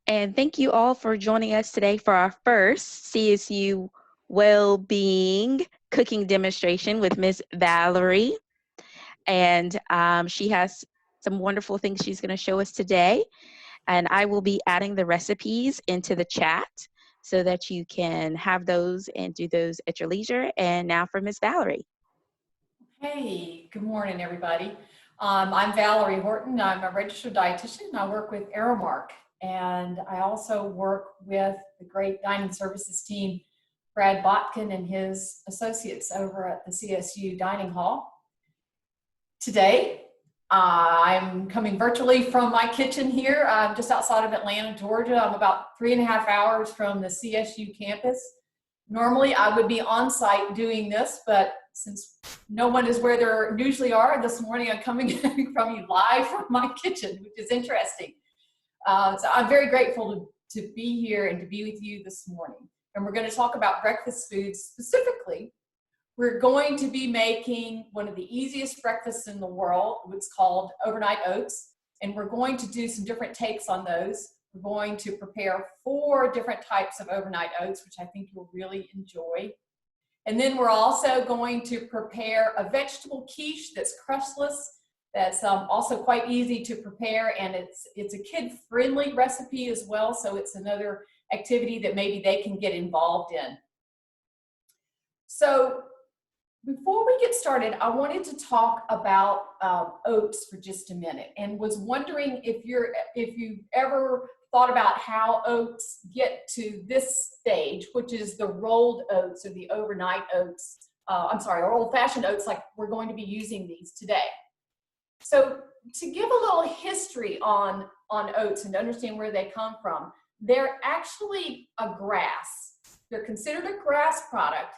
And thank you all for joining us today for our first CSU Well-Being Cooking Demonstration with Miss Valerie. And she has some wonderful things she's going to show us today. And I will be adding the recipes into the chat so that you can have those and do those at your leisure. And now for Miss Valerie. Hey, good morning, everybody. I'm Valerie Horton. I'm a registered dietitian. I work with Aramark, and I also work with the great dining services team, Brad Botkin and his associates over at the CSU Dining Hall. Today, I'm coming virtually from my kitchen here, just outside of Atlanta, Georgia. I'm about 3.5 hours from the CSU campus. Normally, I would be on site doing this, but since no one is where they usually are, this morning I'm coming from you live from my kitchen, which is interesting. So I'm very grateful to be here and to be with you this morning. And we're going to talk about breakfast foods specifically. We're going to be making one of the easiest breakfasts in the world, what's called overnight oats. And we're going to do some different takes on those. We're going to prepare 4 different types of overnight oats, which I think you'll really enjoy. And then we're also going to prepare a vegetable quiche that's crustless, that's also quite easy to prepare, and it's a kid-friendly recipe as well, so it's another activity that maybe they can get involved in. So before we get started, I wanted to talk about oats for just a minute, and was wondering if you've ever thought about how oats get to this stage, which is the rolled oats or the overnight oats, or old-fashioned oats, like we're going to be using these today. So to give a little history on oats and to understand where they come from, they're actually a grass. They're considered a grass product,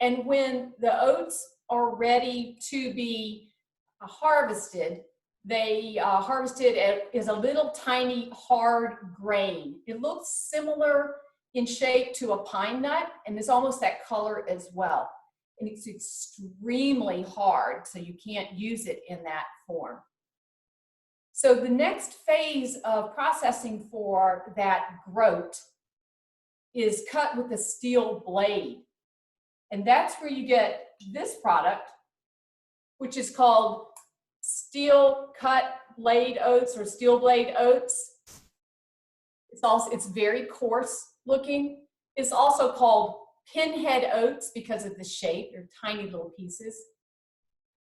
and when the oats are ready to be harvested, they harvested as a little tiny hard grain. It looks similar in shape to a pine nut, and it's almost that color as well. And it's extremely hard, so you can't use it in that form. So the next phase of processing for that groat is cut with a steel blade. And that's where you get this product, which is called steel cut blade oats or steel blade oats. It's very coarse looking. It's also called pinhead oats because of the shape. They're tiny little pieces.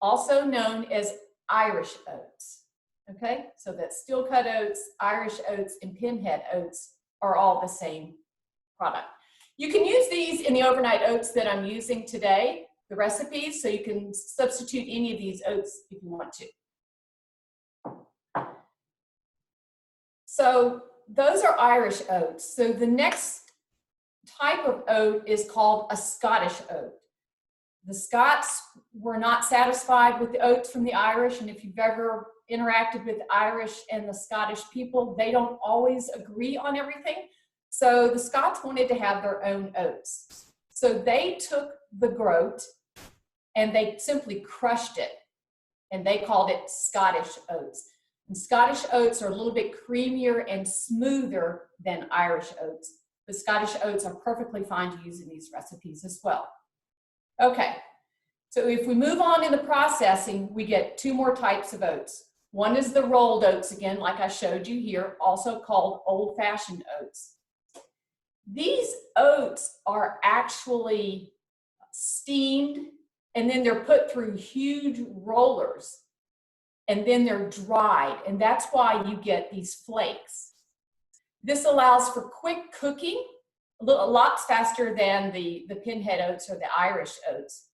Also known as Irish oats. Okay, so that steel cut oats, Irish oats, and pinhead oats are all the same product. You can use these in the overnight oats that I'm using today, the recipes, so you can substitute any of these oats if you want to. So those are Irish oats. So the next type of oat is called a Scottish oat. The Scots were not satisfied with the oats from the Irish, and if you've ever interacted with Irish and the Scottish people, they don't always agree on everything. So the Scots wanted to have their own oats. So they took the groat and they simply crushed it, and they called it Scottish oats. And Scottish oats are a little bit creamier and smoother than Irish oats. But Scottish oats are perfectly fine to use in these recipes as well. Okay, so if we move on in the processing, we get 2 more types of oats. One is the rolled oats, again, like I showed you here, also called old-fashioned oats. These oats are actually steamed, and then they're put through huge rollers, and then they're dried, and that's why you get these flakes. This allows for quick cooking, a lot faster than the pinhead oats or the Irish oats.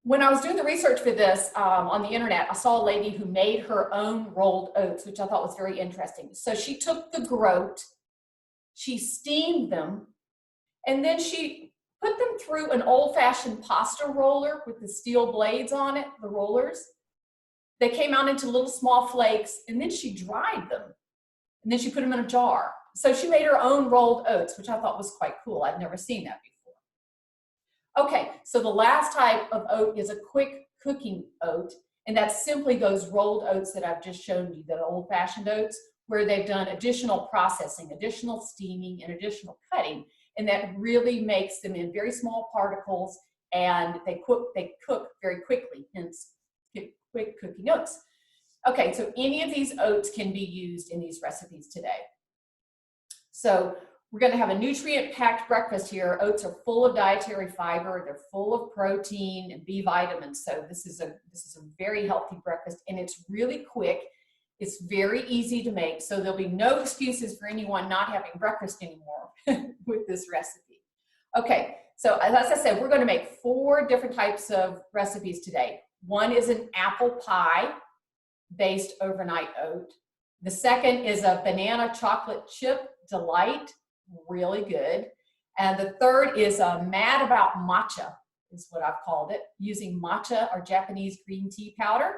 When I was doing the research for this on the internet, I saw a lady who made her own rolled oats, which I thought was very interesting. So she took the groat, she steamed them, and then she put them through an old-fashioned pasta roller with the steel blades on it, the rollers. They came out into little small flakes, and then she dried them, and then she put them in a jar. So she made her own rolled oats, which I thought was quite cool. I'd never seen that before. Okay, so the last type of oat is a quick cooking oat, and that's simply those rolled oats that I've just shown you, the old-fashioned oats. where they've done additional processing, additional steaming, and additional cutting, and that really makes them in very small particles, and they cook very quickly, hence quick cooking oats. Okay, so any of these oats can be used in these recipes today. So we're going to have a nutrient-packed breakfast here. Oats are full of dietary fiber. They're full of protein and B vitamins. So this is a very healthy breakfast, and it's really quick. It's very easy to make. So there'll be no excuses for anyone not having breakfast anymore with this recipe. Okay, so as I said, we're going to make 4 different types of recipes today. One is an apple pie based overnight oat. The second is a banana chocolate chip delight, really good. And the third is a mad about matcha, is what I've called it, using matcha or Japanese green tea powder.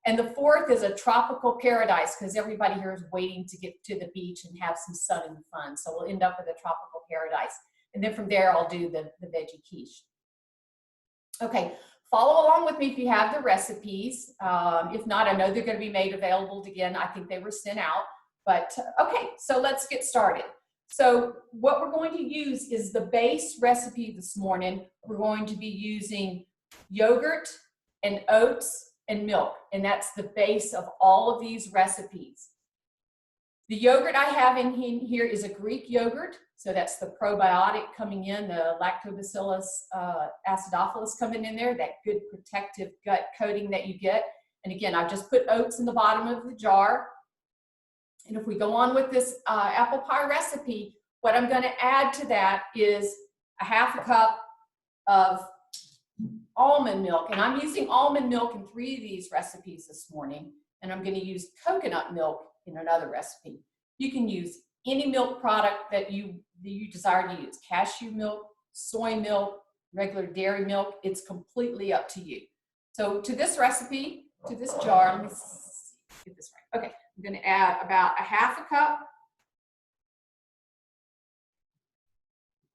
And the fourth is a tropical paradise, because everybody here is waiting to get to the beach and have some sun and fun. So we'll end up with a tropical paradise. And then from there, I'll do the veggie quiche. Okay, follow along with me if you have the recipes. If not, I know they're going to be made available again. I think they were sent out. But okay, so let's get started. So what we're going to use is the base recipe this morning. We're going to be using yogurt and oats and milk, and that's the base of all of these recipes. The yogurt I have in here is a Greek yogurt, so that's the probiotic coming in, the Lactobacillus acidophilus coming in there, that good protective gut coating that you get. And again, I've just put oats in the bottom of the jar. And if we go on with this apple pie recipe, what I'm going to add to that is a half a cup of almond milk. And I'm using almond milk in 3 of these recipes this morning. And I'm going to use coconut milk in another recipe. You can use any milk product that you desire to use. Cashew milk, soy milk, regular dairy milk. It's completely up to you. So to this recipe, to this jar, let me get this right. Okay, I'm going to add about a half a cup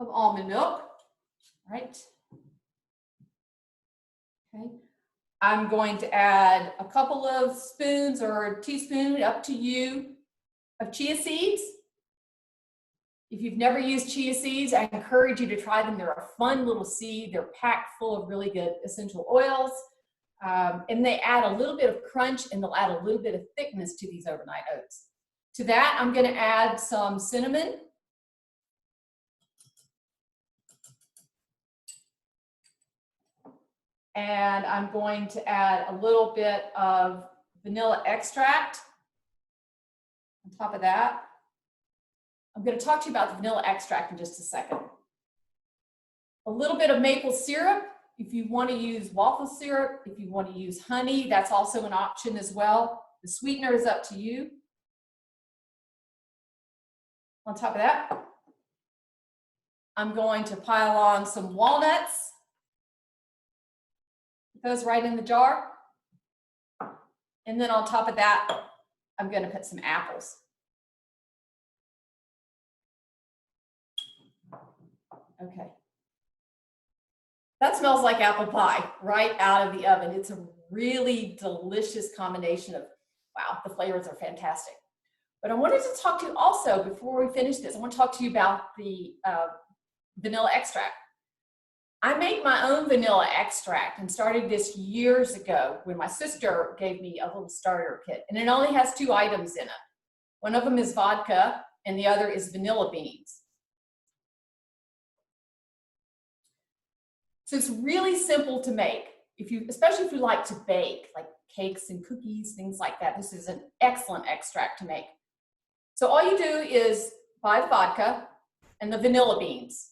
of almond milk, right? Okay. I'm going to add a couple of spoons or a teaspoon, up to you, of chia seeds. If you've never used chia seeds, I encourage you to try them. They're a fun little seed. They're packed full of really good essential oils. And they add a little bit of crunch, and they'll add a little bit of thickness to these overnight oats. To that, I'm going to add some cinnamon. And I'm going to add a little bit of vanilla extract on top of that. I'm going to talk to you about the vanilla extract in just a second. A little bit of maple syrup. If you want to use waffle syrup, if you want to use honey, that's also an option as well. The sweetener is up to you. On top of that, I'm going to pile on some walnuts. Put those right in the jar. And then on top of that, I'm going to put some apples. Okay. That smells like apple pie right out of the oven. It's a really delicious combination of, wow, the flavors are fantastic. But I wanted to talk to you also, before we finish this, I want to talk to you about the vanilla extract. I make my own vanilla extract and started this years ago when my sister gave me a little starter kit. And it only has 2 items in it. One of them is vodka and the other is vanilla beans. So it's really simple to make, especially if you like to bake, like cakes and cookies, things like that. This is an excellent extract to make. So all you do is buy the vodka and the vanilla beans.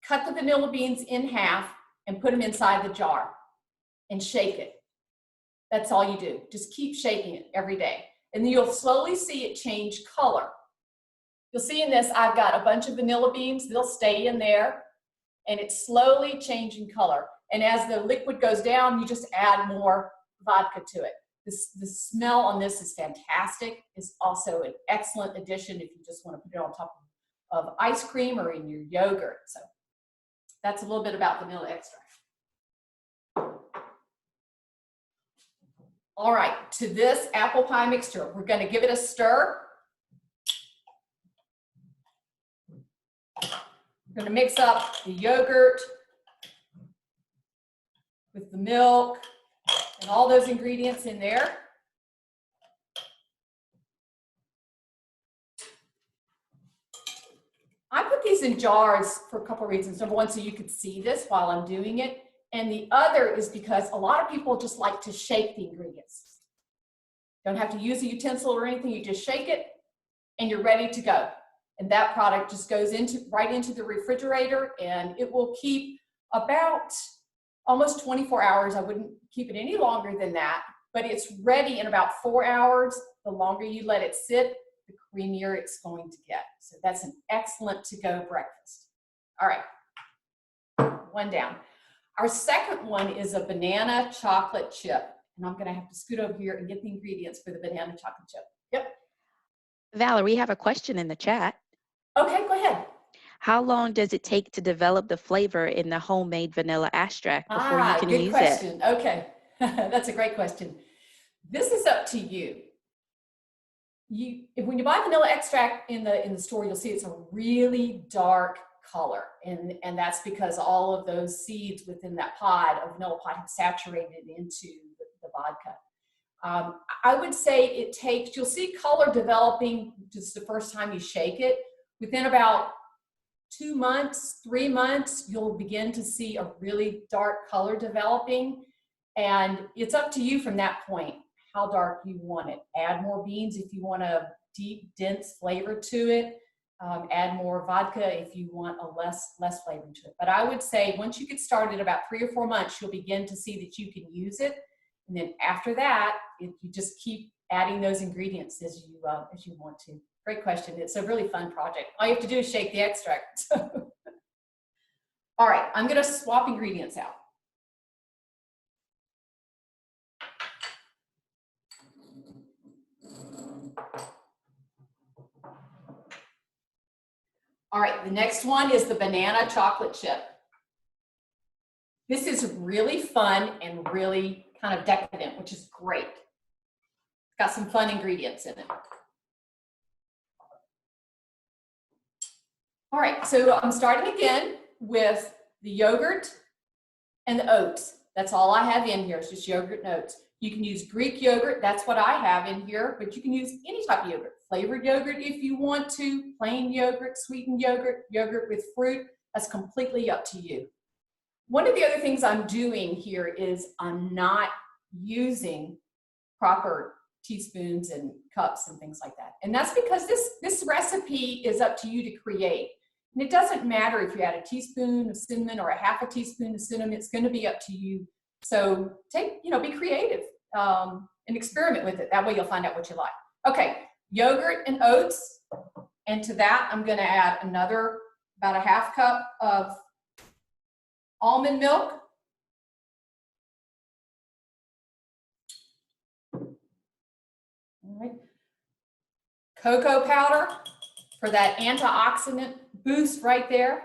Cut the vanilla beans in half and put them inside the jar and shake it. That's all you do. Just keep shaking it every day. And then you'll slowly see it change color. You'll see in this, I've got a bunch of vanilla beans. They'll stay in there. And it's slowly changing color. And as the liquid goes down, you just add more vodka to it. The smell on this is fantastic. It's also an excellent addition if you just want to put it on top of ice cream or in your yogurt. So that's a little bit about vanilla extract. All right, to this apple pie mixture, we're going to give it a stir. We're going to mix up the yogurt with the milk and all those ingredients in there. I put these in jars for a couple of reasons. Number one, so you could see this while I'm doing it. And the other is because a lot of people just like to shake the ingredients. Don't have to use a utensil or anything. You just shake it and you're ready to go. And that product just goes right into the refrigerator, and it will keep about almost 24 hours. I wouldn't keep it any longer than that, but it's ready in about 4 hours. The longer you let it sit, the creamier it's going to get. So that's an excellent to-go breakfast. All right, one down. Our second one is a banana chocolate chip. And I'm gonna have to scoot over here and get the ingredients for the banana chocolate chip. Yep. Valerie, we have a question in the chat. Okay, go ahead. How long does it take to develop the flavor in the homemade vanilla extract before you can good use question. it? Okay, that's a great question. This is up to you. When you buy vanilla extract in the store, you'll see it's a really dark color, and that's because all of those seeds within that pod of vanilla pod have saturated into the vodka. I would say it takes, you'll see color developing just the first time you shake it. Within about 2 months, 3 months, you'll begin to see a really dark color developing, and it's up to you from that point how dark you want it. Add more beans if you want a deep, dense flavor to it. Add more vodka if you want a less flavor to it. But I would say once you get started, about 3 or 4 months, you'll begin to see that you can use it. And then after that, you just keep adding those ingredients as you want to. Great question. It's a really fun project. All you have to do is shake the extract. All right, I'm going to swap ingredients out. All right, the next one is the banana chocolate chip. This is really fun and really kind of decadent, which is great. It's got some fun ingredients in it. All right, so I'm starting again with the yogurt and the oats. That's all I have in here, it's just yogurt and oats. You can use Greek yogurt, that's what I have in here, but you can use any type of yogurt. Flavored yogurt if you want to, plain yogurt, sweetened yogurt, yogurt with fruit, that's completely up to you. One of the other things I'm doing here is I'm not using proper teaspoons and cups and things like that. And that's because this recipe is up to you to create. And it doesn't matter if you add a teaspoon of cinnamon or a half a teaspoon of cinnamon, it's going to be up to you. So be creative and experiment with it. That way you'll find out what you like. Okay, yogurt and oats. And to that, I'm going to add about a half cup of almond milk. All right. Cocoa powder for that antioxidant boost right there.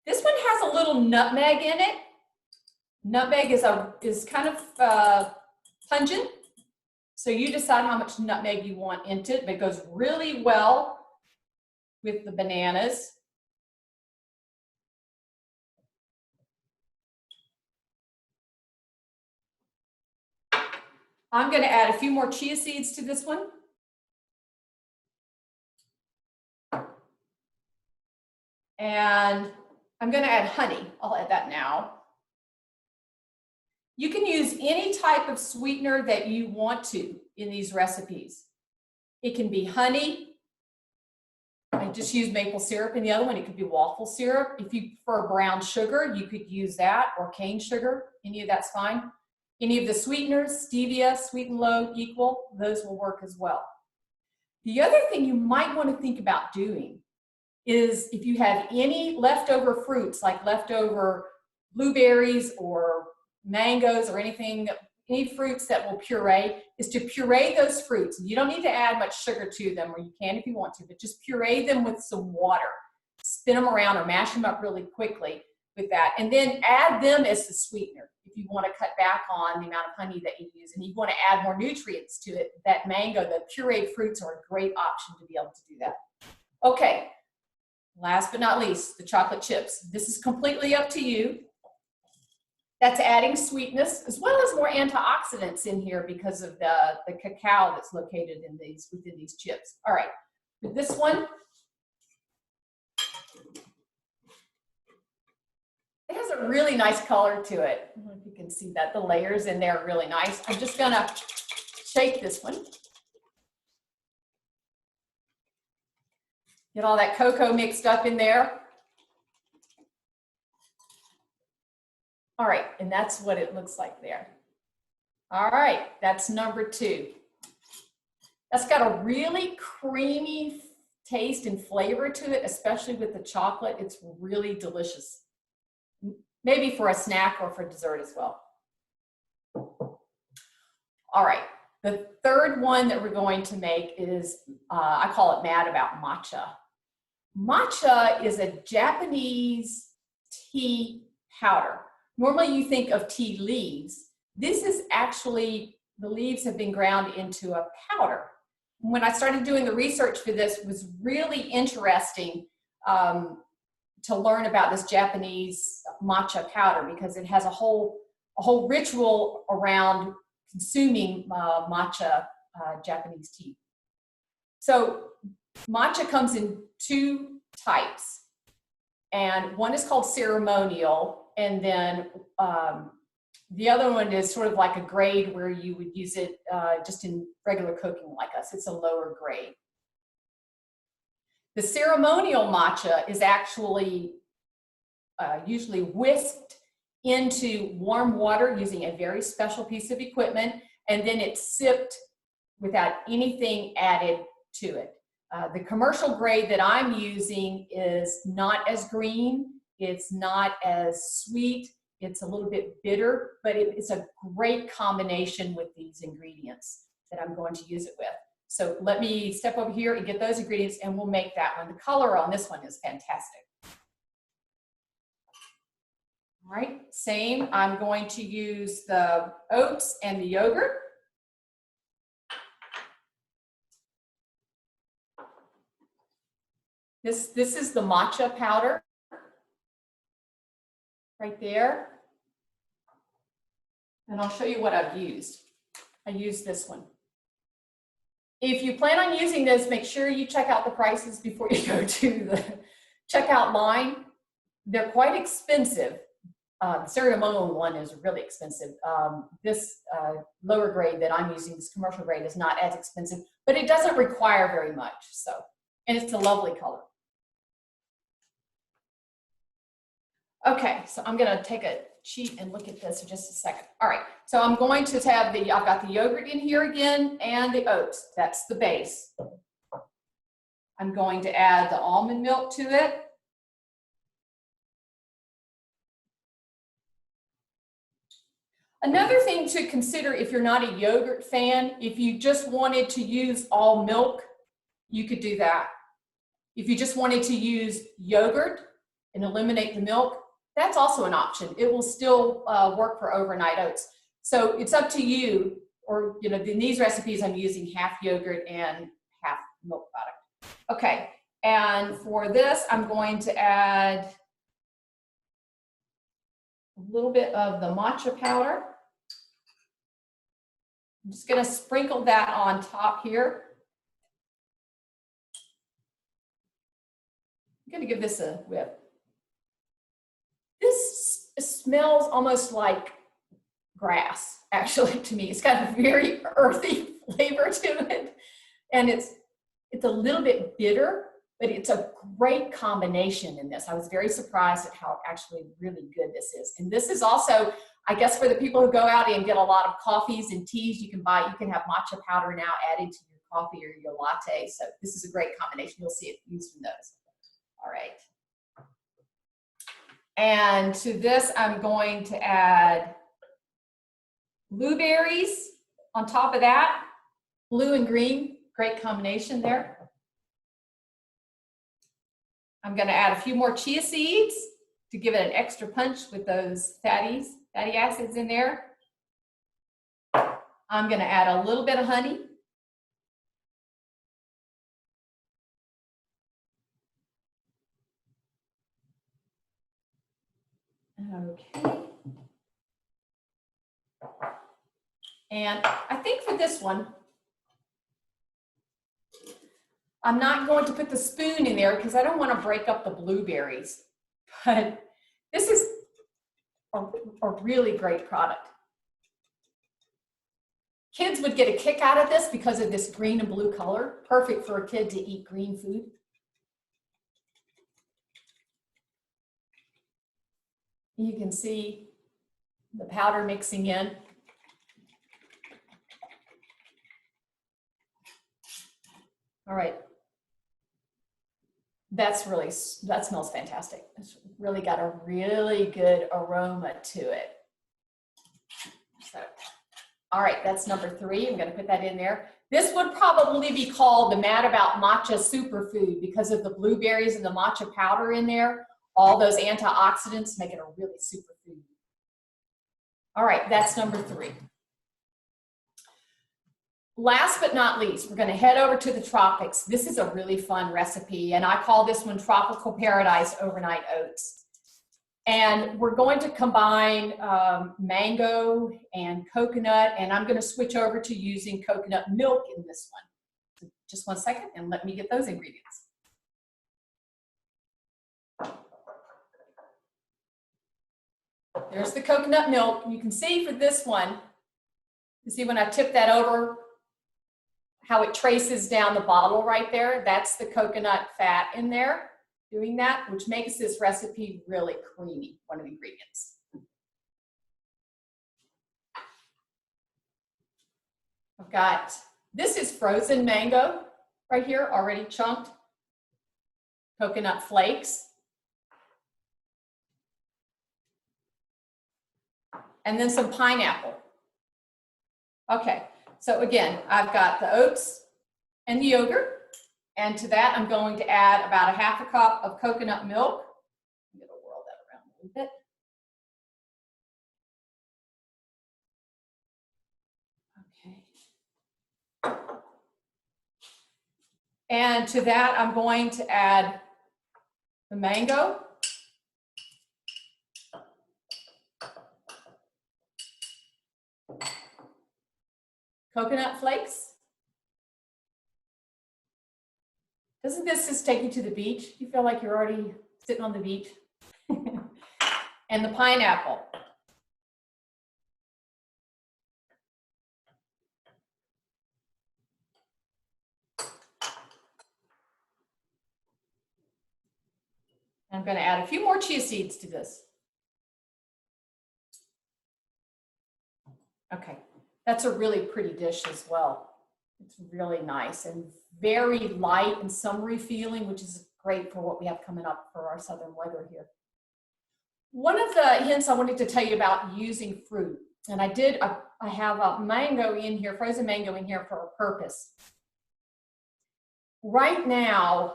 This one has a little nutmeg in it. Nutmeg is kind of pungent, so you decide how much nutmeg you want into it, but it goes really well with the bananas. I'm going to add a few more chia seeds to this one. And I'm going to add honey. I'll add that now. You can use any type of sweetener that you want to in these recipes. It can be honey. I just use maple syrup in the other one. It could be waffle syrup. If you prefer brown sugar, you could use that, or cane sugar. Any of that's fine. Any of the sweeteners, stevia, sweet and low, equal, those will work as well. The other thing you might want to think about doing is if you have any leftover fruits, like leftover blueberries or mangoes or anything, any fruits that will puree, is to puree those fruits. You don't need to add much sugar to them, or you can if you want to, but just puree them with some water. Spin them around or mash them up really quickly. with that. And then add them as the sweetener if you want to cut back on the amount of honey that you use and you want to add more nutrients to it. That mango, the pureed fruits are a great option to be able to do that. Okay, last but not least, the chocolate chips. This is completely up to you. That's adding sweetness as well as more antioxidants in here because of the cacao that's located in within these chips. All right, with this one, it has a really nice color to it. I don't know if you can see that. The layers in there are really nice. I'm just gonna shake this one. Get all that cocoa mixed up in there. All right, and that's what it looks like there. All right, that's number 2. That's got a really creamy taste and flavor to it, especially with the chocolate. It's really delicious. Maybe for a snack or for dessert as well. All right, the third one that we're going to make is, I call it Mad About Matcha. Matcha is a Japanese tea powder. Normally you think of tea leaves. This is actually, the leaves have been ground into a powder. When I started doing the research for this, it was really interesting to learn about this Japanese matcha powder because it has a whole ritual around consuming matcha Japanese tea. So matcha comes in 2 types, and one is called ceremonial, and then the other one is sort of like a grade where you would use it just in regular cooking like us. It's a lower grade. The ceremonial matcha is actually usually whisked into warm water using a very special piece of equipment, and then it's sipped without anything added to it. The commercial grade that I'm using is not as green, it's not as sweet, it's a little bit bitter, but it's a great combination with these ingredients that I'm going to use it with. So let me step over here and get those ingredients and we'll make that one. The color on this one is fantastic. All right, same, I'm going to use the oats and the yogurt. This is the matcha powder right there. And I'll show you what I've used. I used this one. If you plan on using this, make sure you check out the prices before you go to the checkout line. They're quite expensive. The ceremonial one is really expensive. This lower grade that I'm using, this commercial grade, is not as expensive, but it doesn't require very much. So, and it's a lovely color. Okay, so I'm gonna take a sheet and look at this for just a second. All right, so I'm going to have I've got the yogurt in here again and the oats. That's the base. I'm going to add the almond milk to it. Another thing to consider if you're not a yogurt fan, if you just wanted to use all milk, you could do that. If you just wanted to use yogurt and eliminate the milk, that's also an option. It will still work for overnight oats. So it's up to you, or in these recipes I'm using half yogurt and half milk product. Okay, and for this I'm going to add a little bit of the matcha powder. I'm just gonna sprinkle that on top here. I'm gonna give this a whip. This smells almost like grass, actually, to me. It's got a very earthy flavor to it. And it's a little bit bitter, but it's a great combination in this. I was very surprised at how actually really good this is. And this is also, I guess, for the people who go out and get a lot of coffees and teas, you can have matcha powder now added to your coffee or your latte. So this is a great combination. You'll see it used in those. All right. And to this, I'm going to add blueberries on top of that. Blue and green, great combination there. I'm going to add a few more chia seeds. to give it an extra punch with those fatty acids in there, I'm going to add a little bit of honey. Okay. And I think for this one, I'm not going to put the spoon in there because I don't want to break up the blueberries. But this is a really great product. Kids would get a kick out of this because of this green and blue color. Perfect for a kid to eat green food. You can see the powder mixing in. All right. That smells fantastic. It's really got a really good aroma to it. So, all right, that's number 3. I'm going to put that in there. This would probably be called the Mad About Matcha Superfood because of the blueberries and the matcha powder in there. All those antioxidants make it a really superfood. All right, that's number 3. Last but not least, we're going to head over to the tropics. This is a really fun recipe, and I call this one Tropical Paradise Overnight Oats. And we're going to combine mango and coconut, and I'm going to switch over to using coconut milk in this one. Just one second, and let me get those ingredients. There's the coconut milk. You can see for this one, you see when I tip that over, how it traces down the bottle right there. That's the coconut fat in there doing that, which makes this recipe really creamy, one of the ingredients. I've got, this is frozen mango right here, already chunked. Coconut flakes. And then some pineapple. Okay, so again, I've got the oats and the yogurt. And to that, I'm going to add about a half a cup of coconut milk. I'm going to whirl that around a little bit. Okay. And to that, I'm going to add the mango. Coconut flakes. Doesn't this just take you to the beach? You feel like you're already sitting on the beach? And the pineapple. I'm going to add a few more chia seeds to this. Okay, that's a really pretty dish as well. It's really nice and very light and summery feeling, which is great for what we have coming up for our southern weather here. One of the hints I wanted to tell you about using fruit, and I have a mango in here, frozen mango in here for a purpose. Right now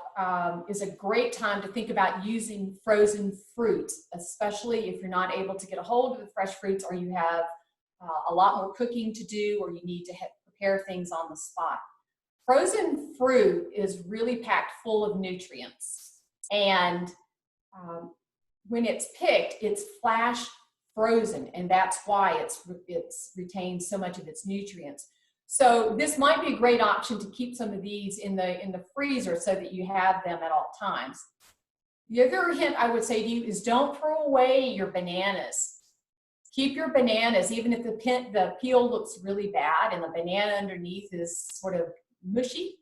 is a great time to think about using frozen fruits, especially if you're not able to get a hold of the fresh fruits or you have a lot more cooking to do or you need to prepare things on the spot. Frozen fruit is really packed full of nutrients, and when it's picked, it's flash frozen, and that's why it's retained so much of its nutrients. So this might be a great option to keep some of these in the freezer so that you have them at all times. The other hint I would say to you is don't throw away your bananas. Keep your bananas, even if the peel looks really bad and the banana underneath is sort of mushy.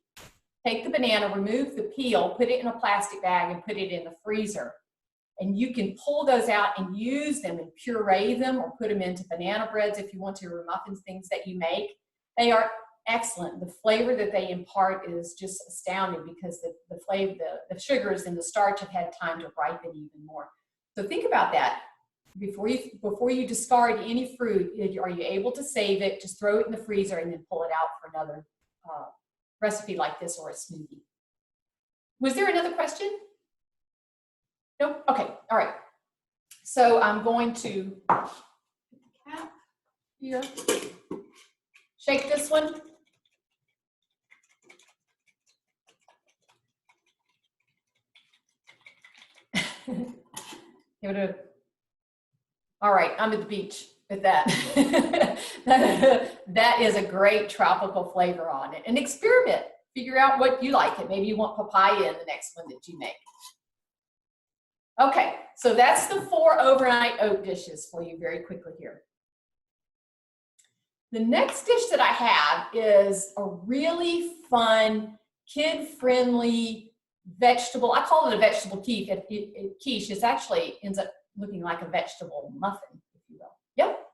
Take the banana, remove the peel, put it in a plastic bag and put it in the freezer. And you can pull those out and use them and puree them or put them into banana breads if you want to, or muffins, things that you make. They are excellent. The flavor that they impart is just astounding because the flavor, the sugars and the starch have had time to ripen even more. So think about that. Before you discard any fruit, are you able to save it, just throw it in the freezer and then pull it out for another recipe like this or a smoothie. Was there another question? Nope. Okay. All right. So I'm going to cap here, shake this one. Give it a, all right, I'm at the beach with that. That is a great tropical flavor on it. And experiment, figure out what you like it. Maybe you want papaya in the next one that you make. Okay, so that's the 4 overnight oat dishes for you very quickly here. The next dish that I have is a really fun, kid-friendly vegetable. I call it a vegetable quiche. Quiche. It actually ends up looking like a vegetable muffin, if you will. Yep.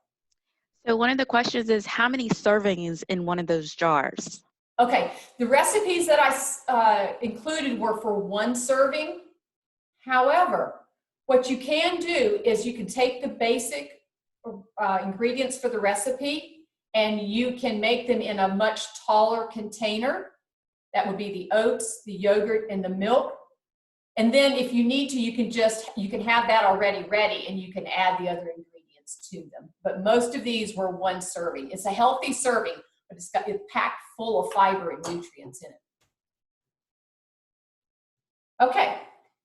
So one of the questions is how many servings in one of those jars? Okay, the recipes that I included were for 1 serving. However, what you can do is you can take the basic ingredients for the recipe and you can make them in a much taller container. That would be the oats, the yogurt, and the milk. And then if you need to, you can have that already ready and you can add the other ingredients to them. But most of these were 1 serving. It's a healthy serving, but it's packed full of fiber and nutrients in it. Okay,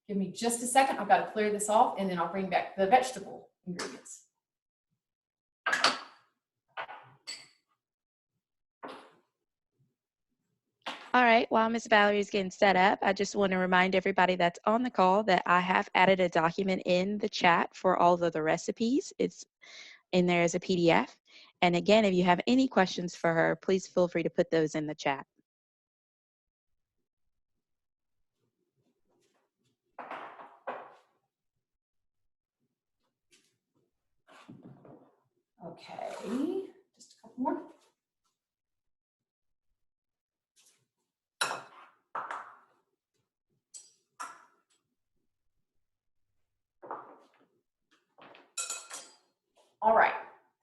give me just a second. I've got to clear this off and then I'll bring back the vegetable ingredients. All right, while Ms. Valerie is getting set up, I just want to remind everybody that's on the call that I have added a document in the chat for all of the recipes. It's in there as a PDF. And again, if you have any questions for her, please feel free to put those in the chat. Okay, just a couple more. All right,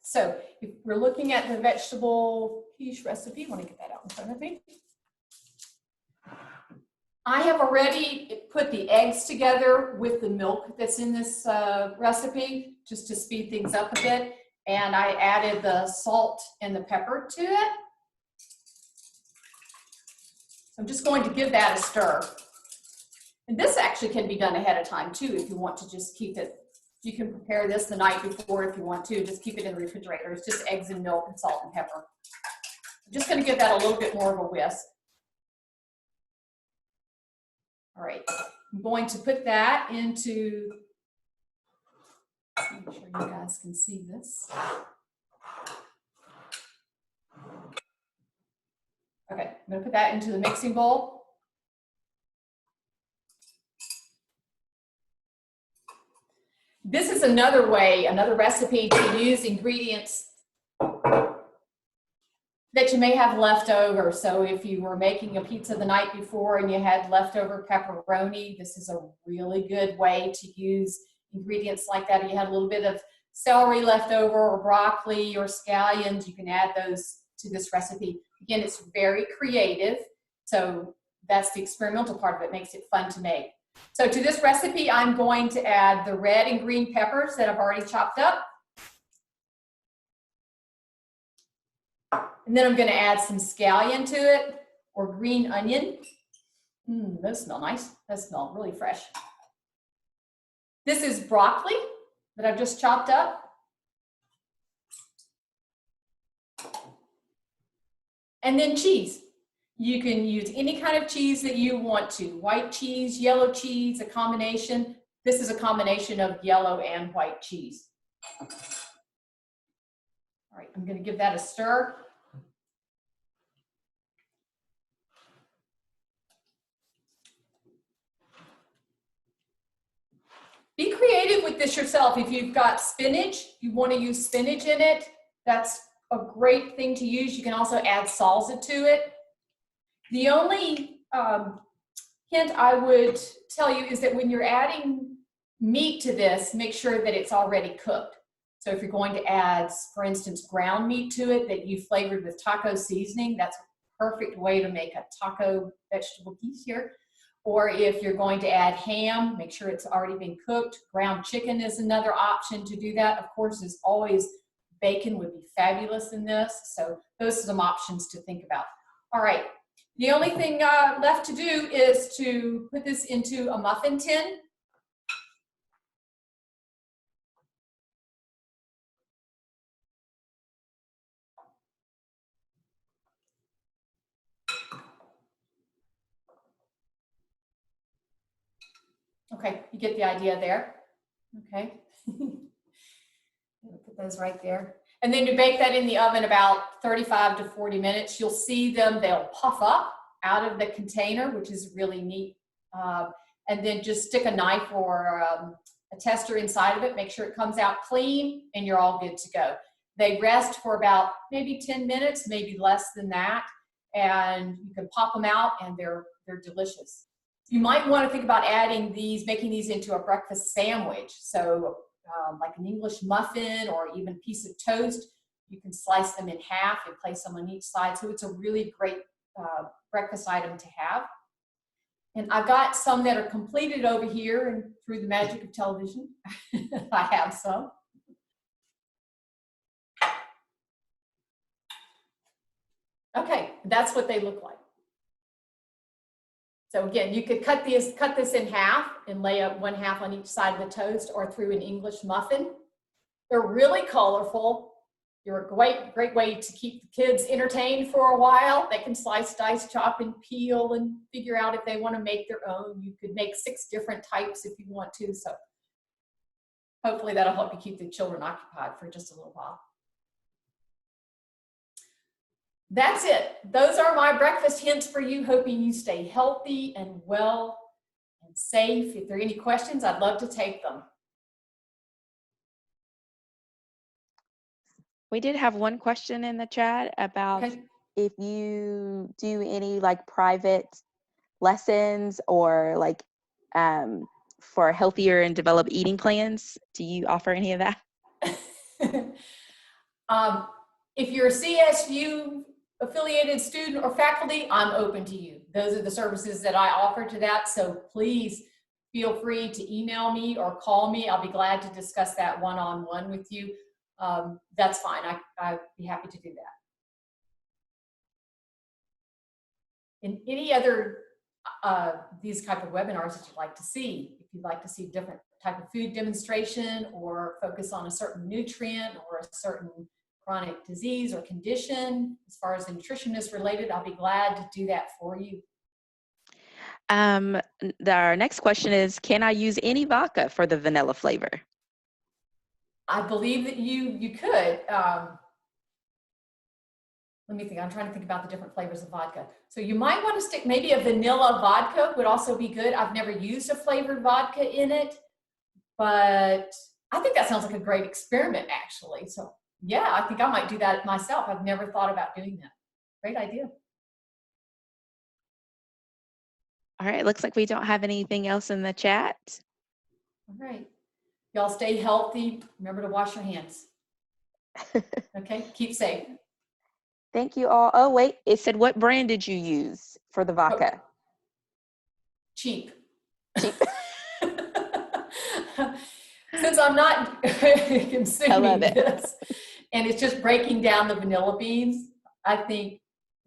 so if we're looking at the vegetable quiche recipe, I want to get that out in front of me. I have already put the eggs together with the milk that's in this recipe, just to speed things up a bit. And I added the salt and the pepper to it. So I'm just going to give that a stir. And this actually can be done ahead of time too, if you want to just keep it. You can prepare this the night before if you want to, just keep it in the refrigerator. It's just eggs and milk and salt and pepper. I'm just going to give that a little bit more of a whisk. All right, I'm going to put that into, make sure you guys can see this. Okay, I'm going to put that into the mixing bowl. This is another way, another recipe to use ingredients that you may have left over. So if you were making a pizza the night before and you had leftover pepperoni, this is a really good way to use ingredients like that. If you had a little bit of celery left over or broccoli or scallions, you can add those to this recipe. Again, it's very creative. So that's the experimental part of it, makes it fun to make. So to this recipe, I'm going to add the red and green peppers that I've already chopped up. And then I'm going to add some scallion to it, or green onion. Those smell nice. Those smell really fresh. This is broccoli that I've just chopped up. And then cheese. You can use any kind of cheese that you want to. White cheese, yellow cheese, a combination. This is a combination of yellow and white cheese. All right, I'm going to give that a stir. Be creative with this yourself. If you've got spinach, you want to use spinach in it, that's a great thing to use. You can also add salsa to it. The only hint I would tell you is that when you're adding meat to this, make sure that it's already cooked. So if you're going to add, for instance, ground meat to it that you flavored with taco seasoning, that's a perfect way to make a taco vegetable quiche here. Or if you're going to add ham, make sure it's already been cooked. Ground chicken is another option to do that. Of course, as always, bacon would be fabulous in this. So those are some options to think about. All right. The only thing left to do is to put this into a muffin tin. Okay, you get the idea there. Okay. Put those right there. And then you bake that in the oven about 35 to 40 minutes. You'll see them, they'll puff up out of the container, which is really neat. And then just stick a knife or a tester inside of it, make sure it comes out clean, and you're all good to go. They rest for about maybe 10 minutes, maybe less than that. And you can pop them out and they're delicious. You might want to think about adding these, making these into a breakfast sandwich. So like an English muffin or even a piece of toast, you can slice them in half and place them on each side. So it's a really great breakfast item to have. And I've got some that are completed over here, and through the magic of television, I have some. Okay, that's what they look like. So again, you could cut this in half and lay up one half on each side of the toast or through an English muffin. They're really colorful. They're a great way to keep the kids entertained for a while. They can slice, dice, chop, and peel and figure out if they want to make their own. You could make 6 different types if you want to. So hopefully that'll help you keep the children occupied for just a little while. That's it. Those are my breakfast hints for you, hoping you stay healthy and well and safe. If there are any questions, I'd love to take them. We did have one question in the chat about if you do any like private lessons or like for healthier and developed eating plans. Do you offer any of that? If you're a CSU affiliated student or faculty, I'm open to you. Those are the services that I offer to that. So please feel free to email me or call me. I'll be glad to discuss that one-on-one with you. That's fine. I'd be happy to do that. And any other these type of webinars that you'd like to see, if you'd like to see different type of food demonstration or focus on a certain nutrient or a certain chronic disease or condition, as far as the nutrition is related, I'll be glad to do that for you. Our next question is, can I use any vodka for the vanilla flavor? I believe that you could. Let me think. I'm trying to think about the different flavors of vodka. So you might want to stick, maybe a vanilla vodka would also be good. I've never used a flavored vodka in it, but I think that sounds like a great experiment, actually. So yeah, I think I might do that myself. I've never thought about doing that. Great idea. All right, looks like we don't have anything else in the chat. All right. Y'all stay healthy. Remember to wash your hands. Okay, keep safe. Thank you all. Oh, wait, it said, what brand did you use for the vodka? Oh, cheap. Cheap. Since I'm not consuming this, and it's just breaking down the vanilla beans, I think,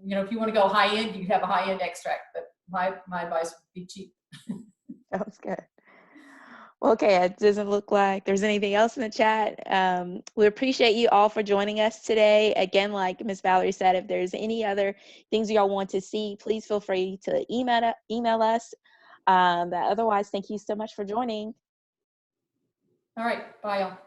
you know, if you want to go high end, you can have a high end extract, but my advice would be cheap. Sounds good. Well, okay, it doesn't look like there's anything else in the chat. We appreciate you all for joining us today. Again, like Ms. Valerie said, if there's any other things y'all want to see, please feel free to email us. But otherwise, thank you so much for joining. All right, bye y'all.